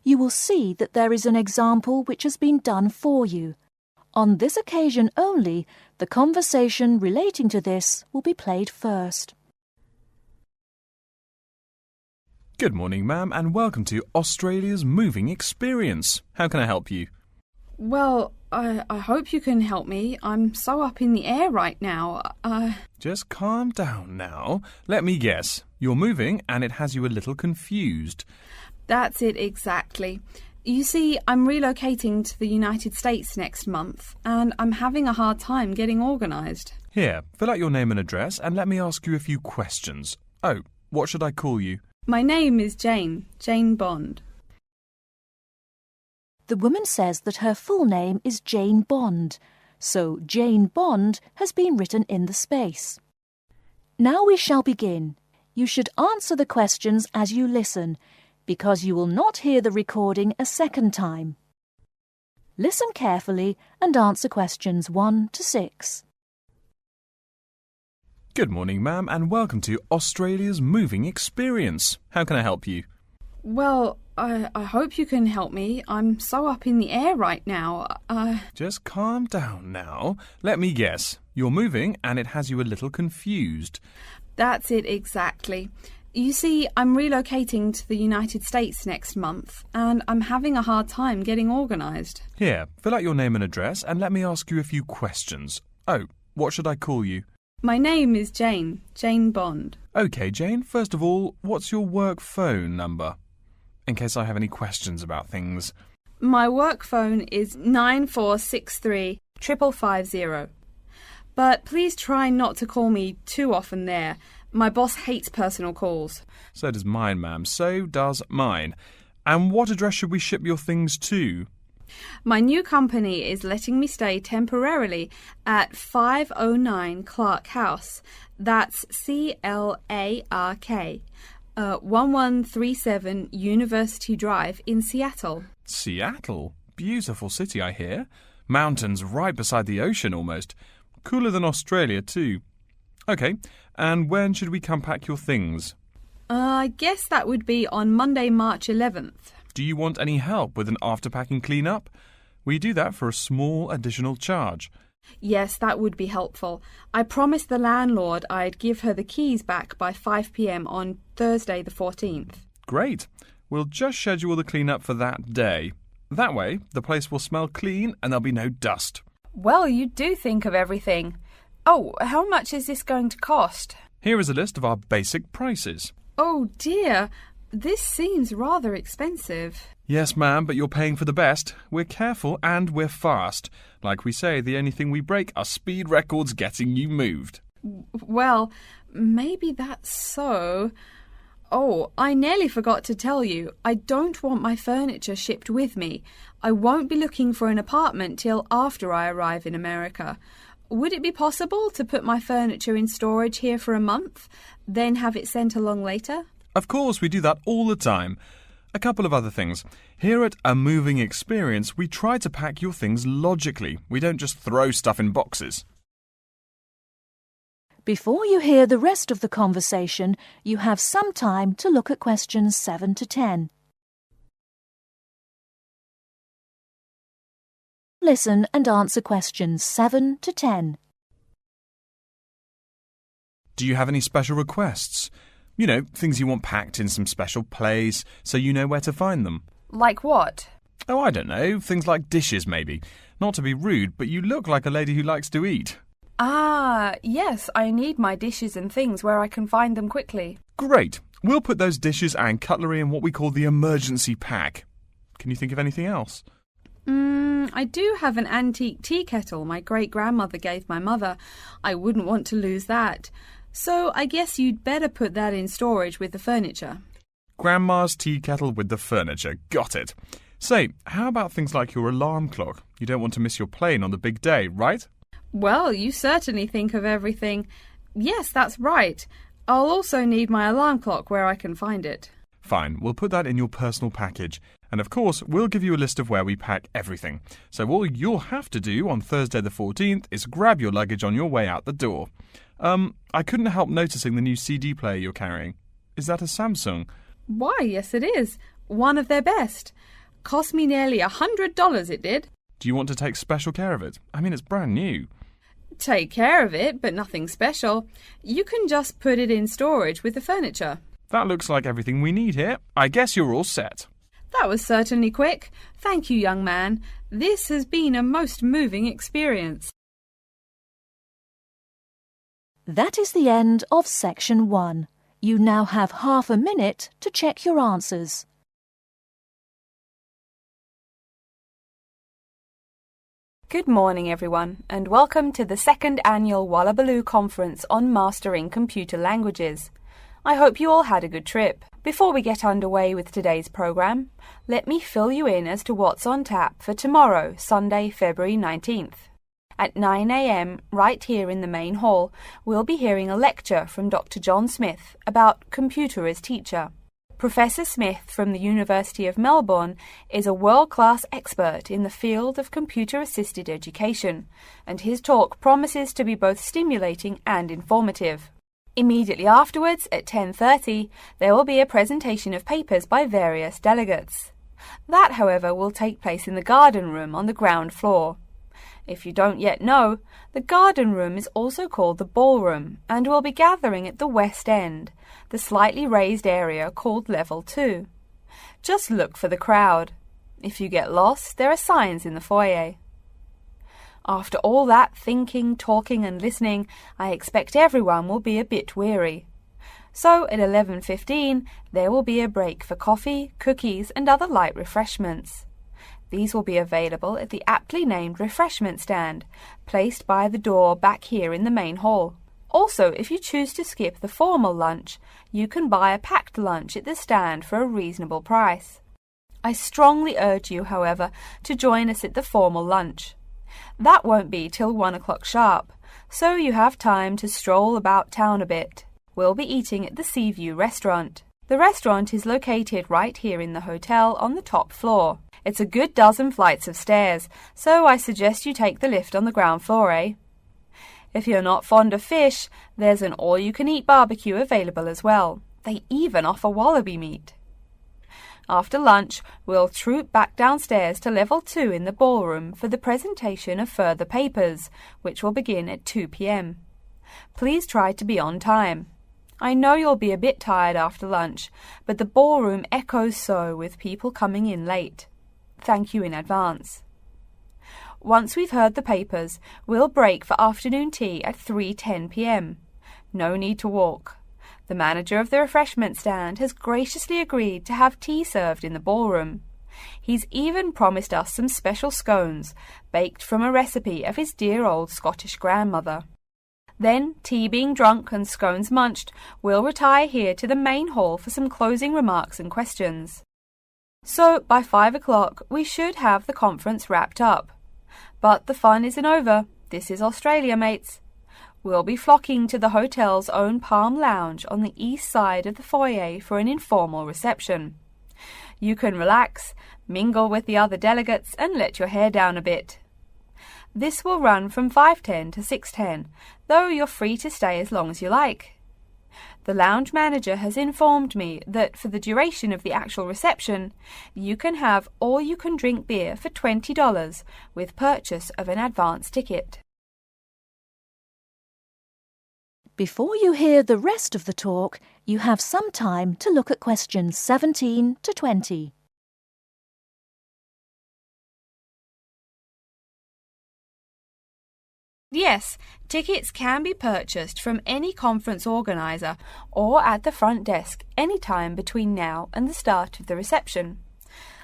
you will see that there is an example which has been done for you. On this occasion only, the conversation relating to this will be played first. Good morning, ma'am, and welcome to Australia's moving experience. How can I help you? Well, I hope you can help me. I'm so up in the air right now. Just calm down now. Let me guess. You're moving and it has you a little confused. That's it exactly. You see, I'm relocating to the United States next month, and I'm having a hard time getting organised. Here, fill out your name and address and let me ask you a few questions. Oh, what should I call you? My name is Jane Bond. The woman says that her full name is Jane Bond, so Jane Bond has been written in the space. Now we shall begin. You should answer the questions as you listen, because you will not hear the recording a second time. Listen carefully and answer questions 1 to 6. Good morning, ma'am, and welcome to Australia's moving experience. How can I help you? Well, I hope you can help me. I'm so up in the air right now. Just calm down now. Let me guess. You're moving and it has you a little confused. That's it exactly. You see, I'm relocating to the United States next month, and I'm having a hard time getting organised. Here, fill out your name and address and let me ask you a few questions. Oh, what should I call you? My name is Jane Bond. OK, Jane, first of all, what's your work phone number? In case I have any questions about things. My work phone is 9463 550. But please try not to call me too often there. My boss hates personal calls. So does mine, ma'am. So does mine. And what address should we ship your things to? My new company is letting me stay temporarily at 509 Clark House. That's CLARK. 1137 University Drive in Seattle. Seattle? Beautiful city, I hear. Mountains right beside the ocean almost. Cooler than Australia too. OK, and when should we come pack your things? I guess that would be on Monday, March 11th. Do you want any help with an after-packing clean-up? We do that for a small additional charge. Yes, that would be helpful. I promised the landlord I'd give her the keys back by 5 p.m. on Thursday the 14th. Great. We'll just schedule the clean-up for that day. That way, the place will smell clean and there'll be no dust. Well, you do think of everything. Oh, how much is this going to cost? Here is a list of our basic prices. Oh dear, this seems rather expensive. Yes, ma'am, but you're paying for the best. We're careful and we're fast. Like we say, the only thing we break are speed records getting you moved. Well, maybe that's so. Oh, I nearly forgot to tell you. I don't want my furniture shipped with me. I won't be looking for an apartment till after I arrive in America. Would it be possible to put my furniture in storage here for a month, then have it sent along later? Of course, we do that all the time. A couple of other things. Here at A Moving Experience, we try to pack your things logically. We don't just throw stuff in boxes. Before you hear the rest of the conversation, you have some time to look at questions 7 to 10. Listen and answer questions 7 to 10. Do you have any special requests? You know, things you want packed in some special place so you know where to find them. Like what? Oh, I don't know. Things like dishes, maybe. Not to be rude, but you look like a lady who likes to eat. Ah, yes, I need my dishes and things where I can find them quickly. Great. We'll put those dishes and cutlery in what we call the emergency pack. Can you think of anything else? I do have an antique tea kettle my great-grandmother gave my mother. I wouldn't want to lose that. So I guess you'd better put that in storage with the furniture. Grandma's tea kettle with the furniture. Got it. Say, how about things like your alarm clock? You don't want to miss your plane on the big day, right? Well, you certainly think of everything. Yes, that's right. I'll also need my alarm clock where I can find it. Fine, we'll put that in your personal package. And of course, we'll give you a list of where we pack everything. So all you'll have to do on Thursday the 14th is grab your luggage on your way out the door. I couldn't help noticing the new CD player you're carrying. Is that a Samsung? Why, yes it is. One of their best. Cost me nearly $100, it did. Do you want to take special care of it? I mean, it's brand new. Take care of it, but nothing special. You can just put it in storage with the furniture. That looks like everything we need here. I guess you're all set. That was certainly quick. Thank you, young man. This has been a most moving experience. That is the end of section 1. You now have half a minute to check your answers. Good morning, everyone, and welcome to the second annual Wallabaloo Conference on Mastering Computer Languages. I hope you all had a good trip. Before we get underway with today's program, let me fill you in as to what's on tap for tomorrow, Sunday, February 19th. At 9 a.m, right here in the main hall, we'll be hearing a lecture from Dr. John Smith about computer as teacher. Professor Smith from the University of Melbourne is a world-class expert in the field of computer-assisted education, and his talk promises to be both stimulating and informative. Immediately afterwards, at 10:30, there will be a presentation of papers by various delegates. That, however, will take place in the garden room on the ground floor. If you don't yet know, the garden room is also called the ballroom and will be gathering at the west end, the slightly raised area called Level 2. Just look for the crowd. If you get lost, there are signs in the foyer. After all that thinking, talking and listening, I expect everyone will be a bit weary. So at 11:15, there will be a break for coffee, cookies and other light refreshments. These will be available at the aptly named refreshment stand, placed by the door back here in the main hall. Also, if you choose to skip the formal lunch, you can buy a packed lunch at the stand for a reasonable price. I strongly urge you, however, to join us at the formal lunch. That won't be till 1 o'clock sharp, so you have time to stroll about town a bit. We'll be eating at the Seaview restaurant. The restaurant is located right here in the hotel on the top floor. It's a good dozen flights of stairs, so I suggest you take the lift on the ground floor, eh? If you're not fond of fish, there's an all-you-can-eat barbecue available as well. They even offer wallaby meat. After lunch, we'll troop back downstairs to Level 2 in the ballroom for the presentation of further papers, which will begin at 2 p.m. Please try to be on time. I know you'll be a bit tired after lunch, but the ballroom echoes so with people coming in late. Thank you in advance. Once we've heard the papers, we'll break for afternoon tea at 3:10 p.m. No need to walk. The manager of the refreshment stand has graciously agreed to have tea served in the ballroom. He's even promised us some special scones, baked from a recipe of his dear old Scottish grandmother. Then, tea being drunk and scones munched, we'll retire here to the main hall for some closing remarks and questions. So, by 5 o'clock, we should have the conference wrapped up. But the fun isn't over. This is Australia, mates. We'll be flocking to the hotel's own Palm Lounge on the east side of the foyer for an informal reception. You can relax, mingle with the other delegates, and let your hair down a bit. This will run from 5:10 to 6:10, though you're free to stay as long as you like. The lounge manager has informed me that for the duration of the actual reception, you can have all-you-can-drink beer for $20 with purchase of an advance ticket. Before you hear the rest of the talk, you have some time to look at questions 17 to 20. Yes, tickets can be purchased from any conference organizer or at the front desk any time between now and the start of the reception.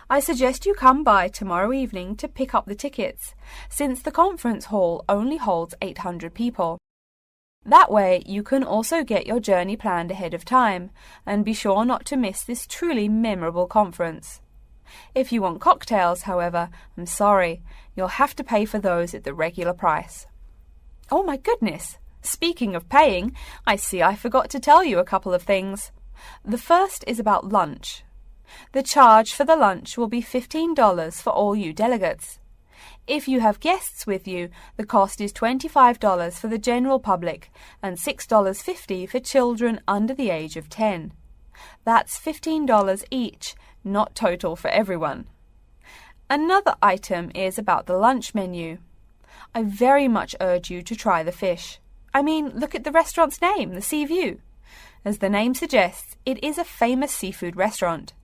I suggest you come by tomorrow evening to pick up the tickets, since the conference hall only holds 800 people. That way you can also get your journey planned ahead of time and be sure not to miss this truly memorable conference. If you want cocktails, however, I'm sorry, you'll have to pay for those at the regular price. Oh my goodness! Speaking of paying, I see I forgot to tell you a couple of things. The first is about lunch. The charge for the lunch will be $15 for all you delegates. If you have guests with you, the cost is $25 for the general public and $6.50 for children under the age of 10. That's $15 each, not total for everyone. Another item is about the lunch menu. I very much urge you to try the fish. I mean, look at the restaurant's name, the Sea View. As the name suggests, it is a famous seafood restaurant.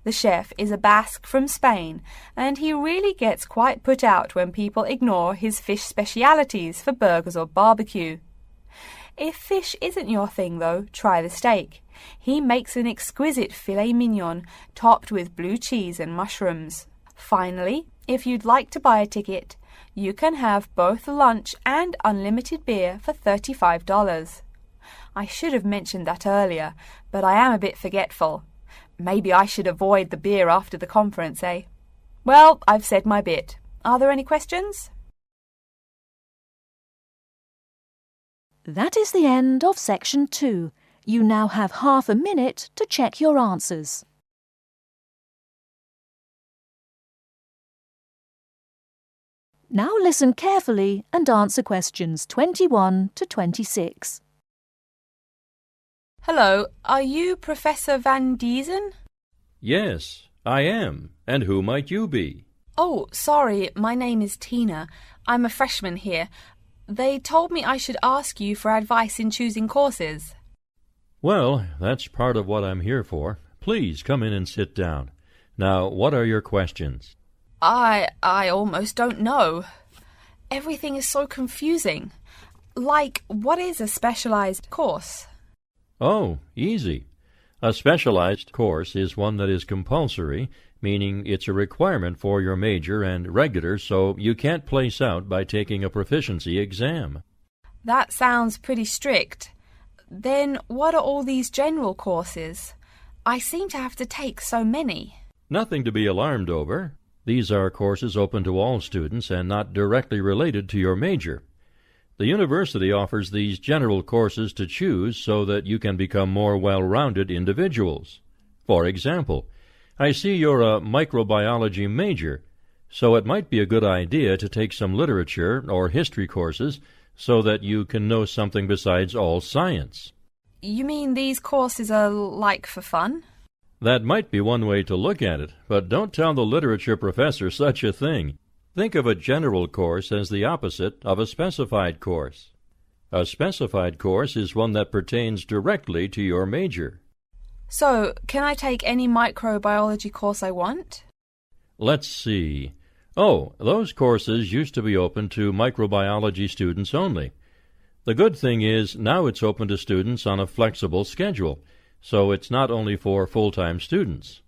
The chef is a Basque from Spain, and he really gets quite put out when people ignore his fish specialities for burgers or barbecue. If fish isn't your thing, though, try the steak. He makes an exquisite filet mignon topped with blue cheese and mushrooms. Finally, if you'd like to buy a ticket, you can have both lunch and unlimited beer for $35. I should have mentioned that earlier, but I am a bit forgetful. Maybe I should avoid the beer after the conference, eh? Well, I've said my bit. Are there any questions? That is the end of section 2. You now have half a minute to check your answers. Now listen carefully and answer questions 21 to 26. Hello, are you Professor Van Diesen? Yes, I am. And who might you be? Oh, sorry, my name is Tina. I'm a freshman here. They told me I should ask you for advice in choosing courses. Well, that's part of what I'm here for. Please come in and sit down. Now, what are your questions? I almost don't know. Everything is so confusing. Like, what is a specialized course? Oh, easy. A specialized course is one that is compulsory, meaning it's a requirement for your major, and regular, so you can't place out by taking a proficiency exam. That sounds pretty strict. Then what are all these general courses? I seem to have to take so many. Nothing to be alarmed over. These are courses open to all students and not directly related to your major. The university offers these general courses to choose so that you can become more well-rounded individuals. For example, I see you're a microbiology major, so it might be a good idea to take some literature or history courses so that you can know something besides all science. You mean these courses are like for fun? That might be one way to look at it, but don't tell the literature professor such a thing. Think of a general course as the opposite of a specified course. A specified course is one that pertains directly to your major. So, can I take any microbiology course I want? Let's see. Oh, those courses used to be open to microbiology students only. The good thing is now it's open to students on a flexible schedule, so it's not only for full-time students.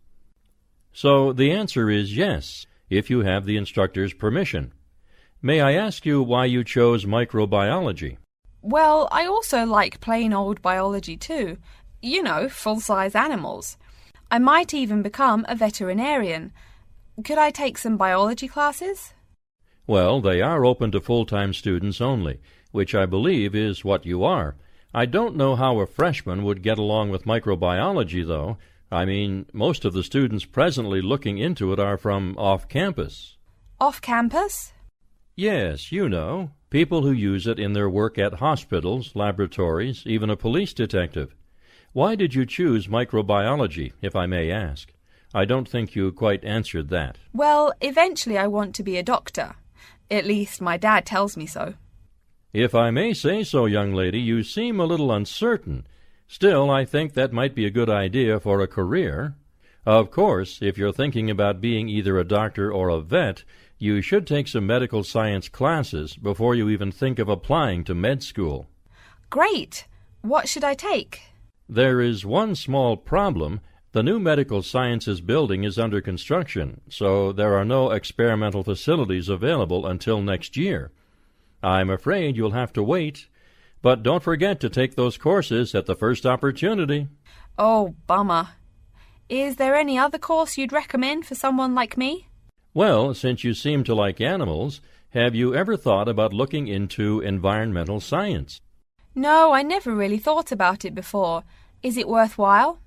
So the answer is yes, if you have the instructor's permission. May I ask you why you chose microbiology? Well, I also like plain old biology too. You know, full-size animals. I might even become a veterinarian. Could I take some biology classes? Well, they are open to full-time students only, which I believe is what you are. I don't know how a freshman would get along with microbiology, though. I mean, most of the students presently looking into it are from off-campus. Off-campus? Yes, you know, people who use it in their work at hospitals, laboratories, even a police detective. Why did you choose microbiology, if I may ask? I don't think you quite answered that. Well, eventually I want to be a doctor. At least my dad tells me so. If I may say so, young lady, you seem a little uncertain. Still, I think that might be a good idea for a career. Of course, if you're thinking about being either a doctor or a vet, you should take some medical science classes before you even think of applying to med school. Great! What should I take? There is one small problem. The new medical sciences building is under construction, so there are no experimental facilities available until next year. I'm afraid you'll have to wait, but don't forget to take those courses at the first opportunity. Oh, bummer. Is there any other course you'd recommend for someone like me? Well, since you seem to like animals, have you ever thought about looking into environmental science? No, I never really thought about it before. Is it worthwhile?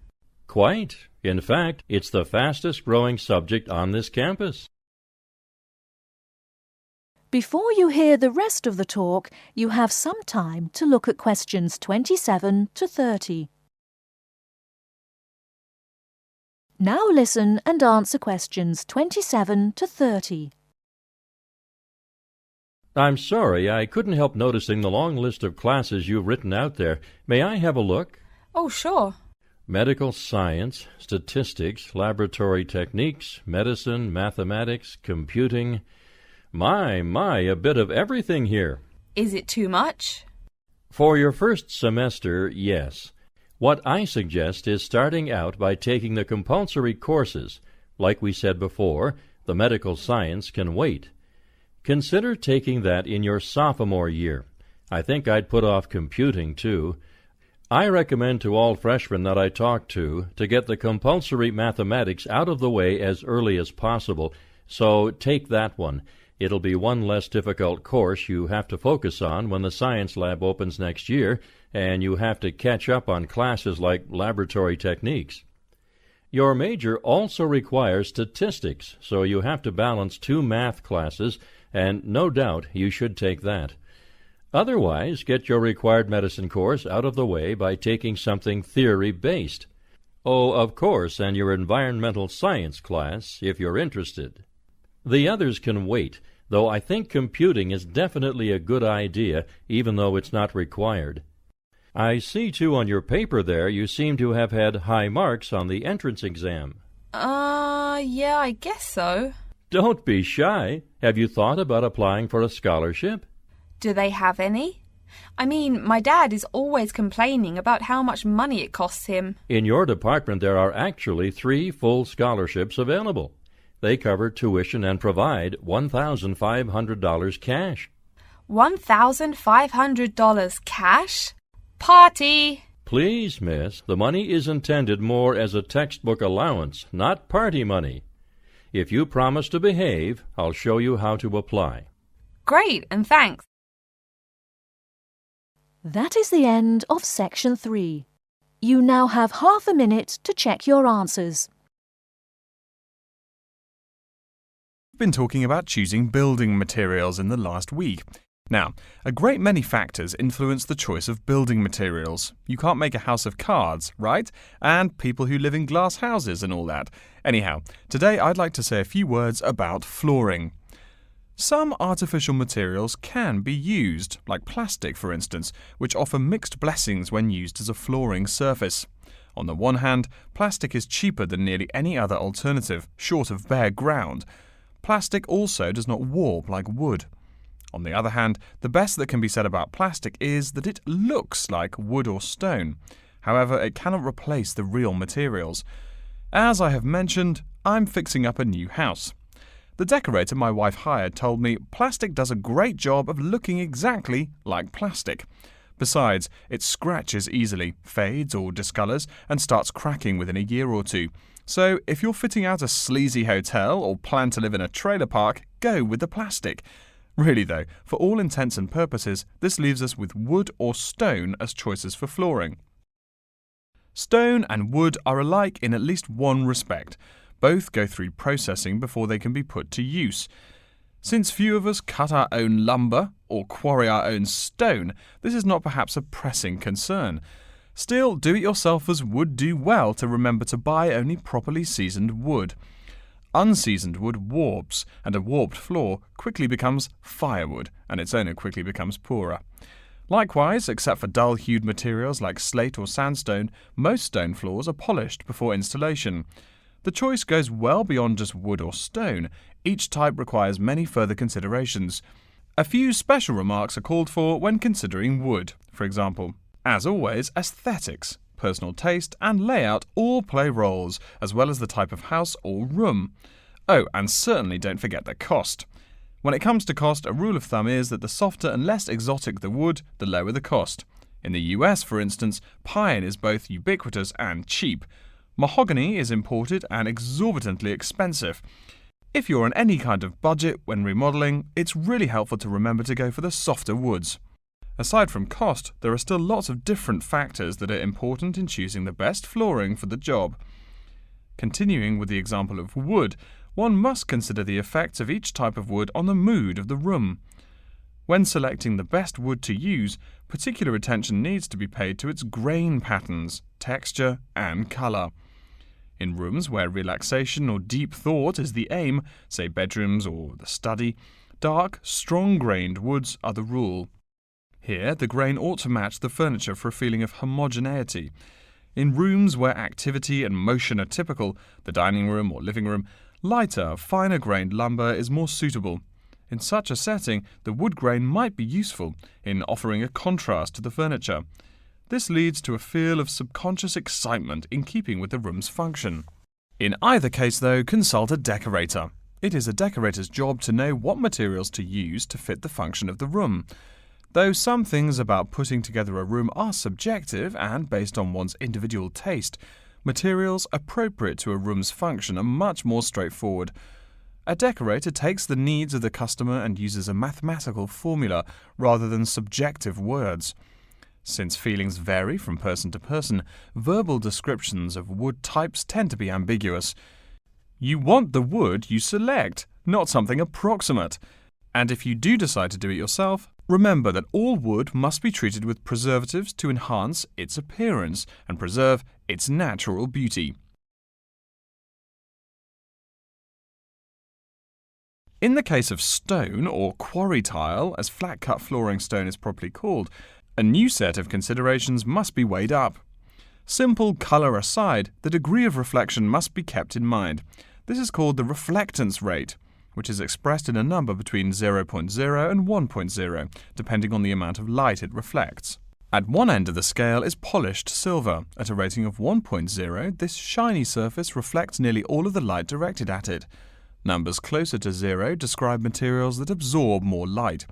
Quite. In fact, it's the fastest-growing subject on this campus. Before you hear the rest of the talk, you have some time to look at questions 27 to 30. Now listen and answer questions 27 to 30. I'm sorry, I couldn't help noticing the long list of classes you've written out there. May I have a look? Oh, sure. Medical science, statistics, laboratory techniques, medicine, mathematics, computing. My, a bit of everything here. Is it too much? For your first semester, yes. What I suggest is starting out by taking the compulsory courses. Like we said before, the medical science can wait. Consider taking that in your sophomore year. I think I'd put off computing, too. I recommend to all freshmen that I talk to get the compulsory mathematics out of the way as early as possible, so take that one. It'll be one less difficult course you have to focus on when the science lab opens next year, and you have to catch up on classes like laboratory techniques. Your major also requires statistics, so you have to balance 2 math classes, and no doubt you should take that. Otherwise, get your required medicine course out of the way by taking something theory-based. Oh, of course, and your environmental science class, if you're interested. The others can wait, though I think computing is definitely a good idea, even though it's not required. I see, too, on your paper there you seem to have had high marks on the entrance exam. Yeah, I guess so. Don't be shy. Have you thought about applying for a scholarship? Do they have any? I mean, my dad is always complaining about how much money it costs him. In your department there are actually 3 full scholarships available. They cover tuition and provide $1,500 cash. $1,500 cash? Party! Please, miss, the money is intended more as a textbook allowance, not party money. If you promise to behave, I'll show you how to apply. Great, and thanks. That is the end of Section 3. You now have half a minute to check your answers. We've been talking about choosing building materials in the last week. Now, a great many factors influence the choice of building materials. You can't make a house of cards, right? And people who live in glass houses and all that. Anyhow, today I'd like to say a few words about flooring. Some artificial materials can be used, like plastic for instance, which offer mixed blessings when used as a flooring surface. On the one hand, plastic is cheaper than nearly any other alternative, short of bare ground. Plastic also does not warp like wood. On the other hand, the best that can be said about plastic is that it looks like wood or stone. However, it cannot replace the real materials. As I have mentioned, I'm fixing up a new house. The decorator my wife hired told me plastic does a great job of looking exactly like plastic. Besides, it scratches easily, fades or discolors, and starts cracking within a year or 2. So, if you're fitting out a sleazy hotel or plan to live in a trailer park, go with the plastic. Really though, for all intents and purposes, this leaves us with wood or stone as choices for flooring. Stone and wood are alike in at least one respect. Both go through processing before they can be put to use. Since few of us cut our own lumber or quarry our own stone, this is not perhaps a pressing concern. Still, do-it-yourselfers would do well to remember to buy only properly seasoned wood. Unseasoned wood warps, and a warped floor quickly becomes firewood, and its owner quickly becomes poorer. Likewise, except for dull-hued materials like slate or sandstone, most stone floors are polished before installation. The choice goes well beyond just wood or stone. Each type requires many further considerations. A few special remarks are called for when considering wood. For example, as always, aesthetics, personal taste and layout all play roles, as well as the type of house or room. Oh, and certainly don't forget the cost. When it comes to cost, a rule of thumb is that the softer and less exotic the wood, the lower the cost. In the US, for instance, pine is both ubiquitous and cheap. Mahogany is imported and exorbitantly expensive. If you're on any kind of budget when remodeling, it's really helpful to remember to go for the softer woods. Aside from cost, there are still lots of different factors that are important in choosing the best flooring for the job. Continuing with the example of wood, one must consider the effects of each type of wood on the mood of the room. When selecting the best wood to use, particular attention needs to be paid to its grain patterns, texture, and colour. In rooms where relaxation or deep thought is the aim, say bedrooms or the study, dark, strong-grained woods are the rule. Here, the grain ought to match the furniture for a feeling of homogeneity. In rooms where activity and motion are typical, the dining room or living room, lighter, finer-grained lumber is more suitable. In such a setting, the wood grain might be useful in offering a contrast to the furniture. This leads to a feel of subconscious excitement in keeping with the room's function. In either case, though, consult a decorator. It is a decorator's job to know what materials to use to fit the function of the room. Though some things about putting together a room are subjective and based on one's individual taste, materials appropriate to a room's function are much more straightforward. A decorator takes the needs of the customer and uses a mathematical formula rather than subjective words. Since feelings vary from person to person, verbal descriptions of wood types tend to be ambiguous. You want the wood you select, not something approximate. And if you do decide to do it yourself, remember that all wood must be treated with preservatives to enhance its appearance and preserve its natural beauty. In the case of stone, or quarry tile, as flat-cut flooring stone is properly called, a new set of considerations must be weighed up. Simple colour aside, the degree of reflection must be kept in mind. This is called the reflectance rate, which is expressed in a number between 0.0 and 1.0, depending on the amount of light it reflects. At one end of the scale is polished silver. At a rating of 1.0, this shiny surface reflects nearly all of the light directed at it. Numbers closer to 0 describe materials that absorb more light.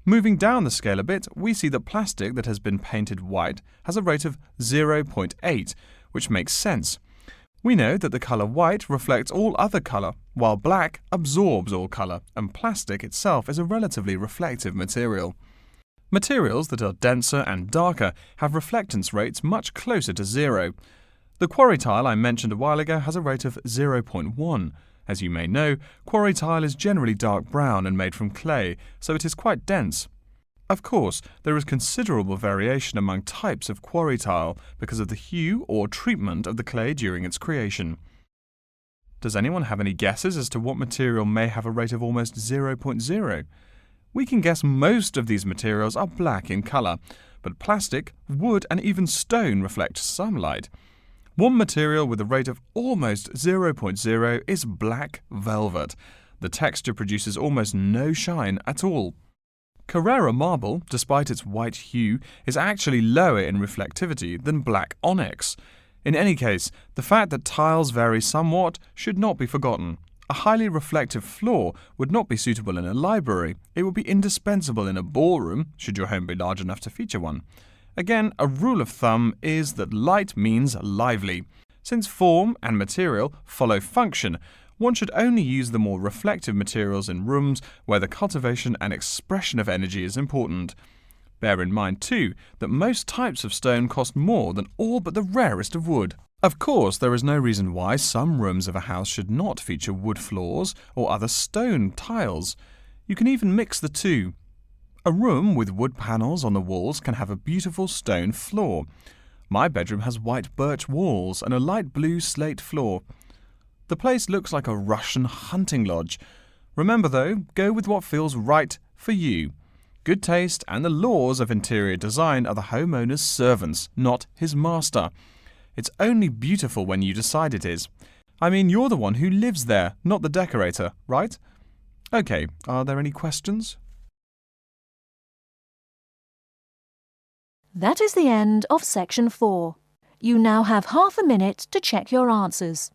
Moving down the scale a bit, we see that plastic that has been painted white has a rate of 0.8, which makes sense. We know that the colour white reflects all other colour, while black absorbs all colour, and plastic itself is a relatively reflective material. Materials that are denser and darker have reflectance rates much closer to 0. The quarry tile I mentioned a while ago has a rate of 0.1. As you may know, quarry tile is generally dark brown and made from clay, so it is quite dense. Of course, there is considerable variation among types of quarry tile because of the hue or treatment of the clay during its creation. Does anyone have any guesses as to what material may have a rate of almost 0.0? We can guess most of these materials are black in colour, but plastic, wood and even stone reflect some light. One material with a rate of almost 0.0 is black velvet. The texture produces almost no shine at all. Carrara marble, despite its white hue, is actually lower in reflectivity than black onyx. In any case, the fact that tiles vary somewhat should not be forgotten. A highly reflective floor would not be suitable in a library. It would be indispensable in a ballroom, should your home be large enough to feature one. Again, a rule of thumb is that light means lively. Since form and material follow function, one should only use the more reflective materials in rooms where the cultivation and expression of energy is important. Bear in mind, too, that most types of stone cost more than all but the rarest of wood. Of course, there is no reason why some rooms of a house should not feature wood floors or other stone tiles. You can even mix the two. A room with wood panels on the walls can have a beautiful stone floor. My bedroom has white birch walls and a light blue slate floor. The place looks like a Russian hunting lodge. Remember though, go with what feels right for you. Good taste and the laws of interior design are the homeowner's servants, not his master. It's only beautiful when you decide it is. I mean, you're the one who lives there, not the decorator, right? Okay, are there any questions? That is the end of section 4. You now have half a minute to check your answers.